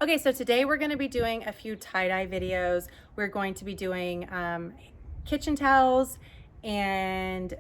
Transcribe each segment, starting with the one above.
Okay, so today we're going to be doing a few tie-dye videos. We're going to be doing kitchen towels and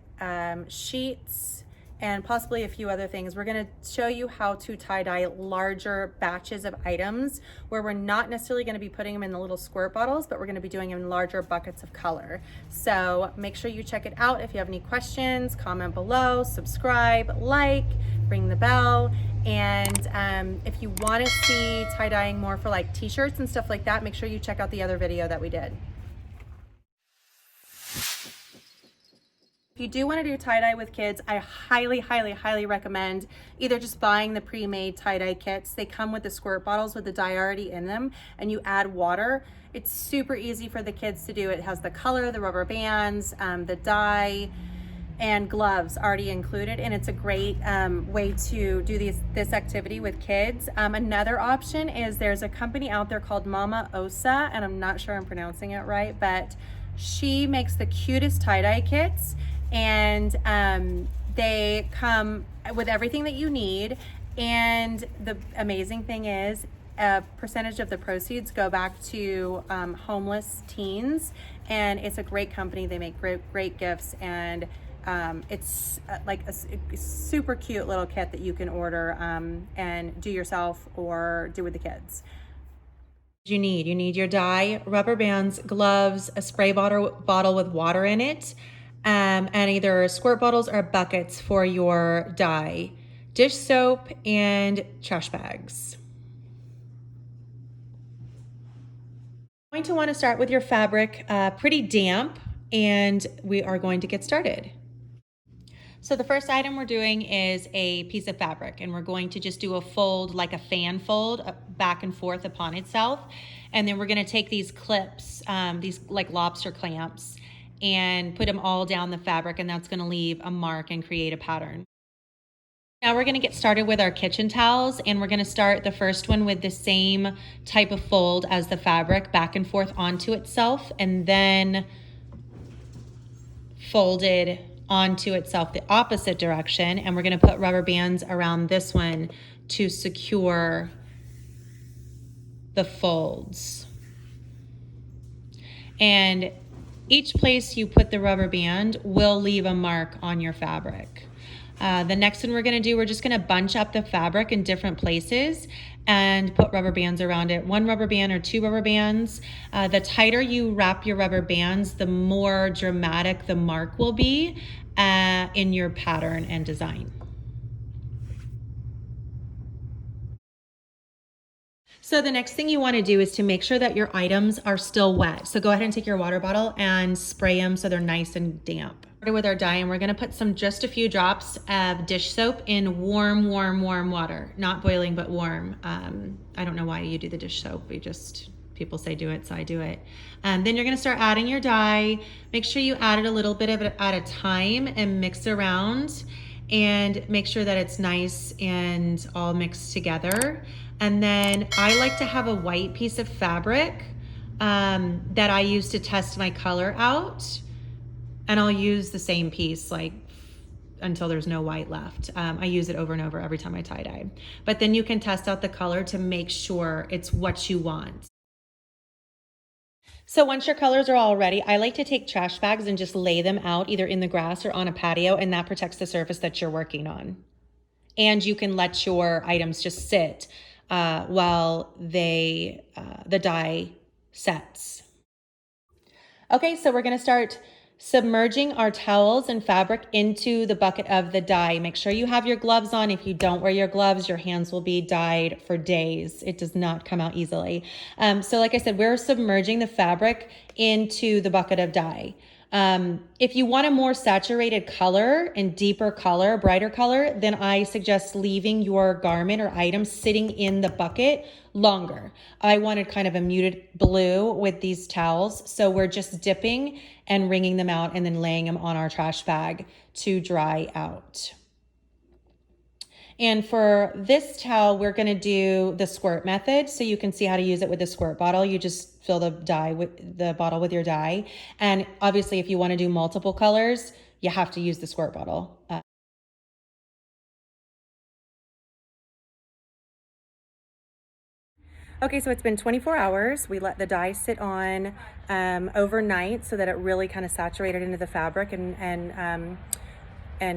sheets and possibly a few other things. We're going to show you how to tie-dye larger batches of items where we're not necessarily going to be putting them in the little squirt bottles, but we're going to be doing them in larger buckets of color. So make sure you check it out. If you have any questions, comment below, subscribe, like, ring the bell. And if you want to see tie-dyeing more for like t-shirts and stuff like that, make sure you check out the other video that we did. If you do want to do tie-dye with kids, I highly recommend either just buying the pre-made tie-dye kits. They come with the squirt bottles with the dye already in them, and you add water. It's super easy for the kids to do. It has the color, the rubber bands, the dye, and gloves already included, and it's a great way to do this activity with kids. Another option is there's a company out there called Mama Osa, and I'm not sure I'm pronouncing it right, but she makes the cutest tie-dye kits, and they come with everything that you need. And the amazing thing is a percentage of the proceeds go back to homeless teens, and it's a great company. They make great gifts, and it's like a super cute little kit that you can order and do yourself or do with the kids. You need your dye, rubber bands, gloves, a spray bottle with water in it, and either squirt bottles or buckets for your dye, dish soap, and trash bags. You're going to want to start with your fabric pretty damp, and we are going to get started. So the first item we're doing is a piece of fabric, and we're going to just do a fold, like a fan fold, back and forth upon itself. And then we're going to take these clips, these like lobster clamps, and put them all down the fabric, and that's going to leave a mark and create a pattern. Now we're going to get started with our kitchen towels, and we're going to start the first one with the same type of fold as the fabric, back and forth onto itself, and then folded onto itself the opposite direction. And we're going to put rubber bands around this one to secure the folds. And each place you put the rubber band will leave a mark on your fabric. The next one we're going to do, we're just going to bunch up the fabric in different places and put rubber bands around it. One rubber band or two rubber bands. The tighter you wrap your rubber bands, the more dramatic the mark will be in your pattern and design. So the next thing you want to do is to make sure that your items are still wet. So go ahead and take your water bottle and spray them so they're nice and damp. With our dye, and we're going to put just a few drops of dish soap in warm water, not boiling but warm. I don't know why you do the dish soap. People say do it, so I do it. Then you're going to start adding your dye. Make sure you add it a little bit of it at a time and mix around, and make sure that it's nice and all mixed together. And then I like to have a white piece of fabric that I use to test my color out. And I'll use the same piece like until there's no white left. I use it over and over every time I tie dye. But then you can test out the color to make sure it's what you want. So once your colors are all ready, I like to take trash bags and just lay them out either in the grass or on a patio, and that protects the surface that you're working on. And you can let your items just sit while the dye sets. Okay, so we're gonna start submerging our towels and fabric into the bucket of the dye. Make sure you have your gloves on. If you don't wear your gloves, your hands will be dyed for days. It does not come out easily. So like I said, we're submerging the fabric into the bucket of dye. If you want a more saturated color and deeper color, brighter color, then I suggest leaving your garment or item sitting in the bucket longer. I wanted kind of a muted blue with these towels, so we're just dipping and wringing them out and then laying them on our trash bag to dry out. And for this towel, we're going to do the squirt method, so you can see how to use it with the squirt bottle. You just fill the bottle with your dye. And obviously, if you want to do multiple colors, you have to use the squirt bottle. Okay, so it's been 24 hours. We let the dye sit on overnight so that it really kind of saturated into the fabric and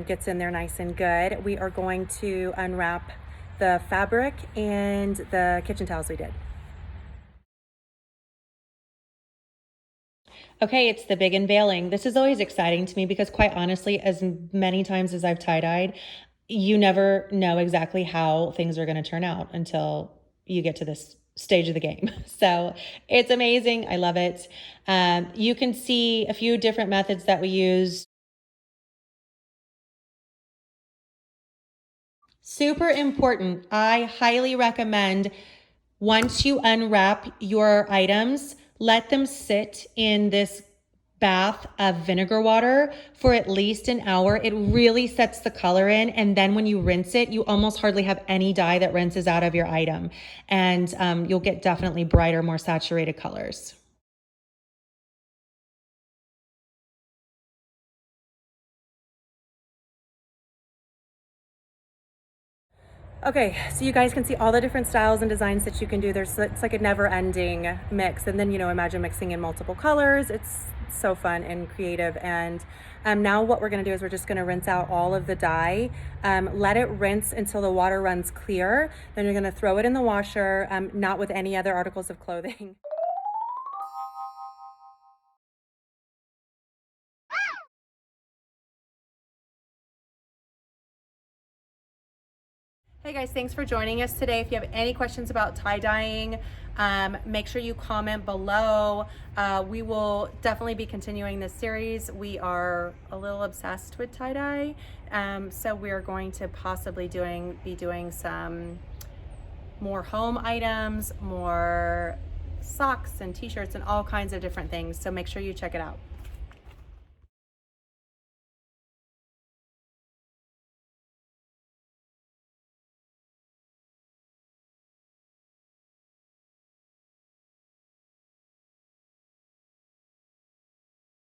gets in there nice and good. We are going to unwrap the fabric and the kitchen towels we did. Okay, it's the big unveiling. This is always exciting to me because, quite honestly, as many times as I've tie-dyed, you never know exactly how things are going to turn out until you get to this stage of the game. So it's amazing. I love it. You can see a few different methods that we use. Super important. I highly recommend once you unwrap your items, let them sit in this bath of vinegar water for at least an hour. It really sets the color in. And then when you rinse it, you almost hardly have any dye that rinses out of your item. And you'll get definitely brighter, more saturated colors. Okay, so you guys can see all the different styles and designs that you can do. It's like a never-ending mix, and then imagine mixing in multiple colors. It's so fun and creative. And now what we're going to do is we're just going to rinse out all of the dye. Let it rinse until the water runs clear. Then you're going to throw it in the washer, not with any other articles of clothing. Hey guys, thanks for joining us today. If you have any questions about tie-dyeing, make sure you comment below. We will definitely be continuing this series. We are a little obsessed with tie-dye, so we're going to possibly be doing some more home items, more socks and t-shirts and all kinds of different things. So make sure you check it out.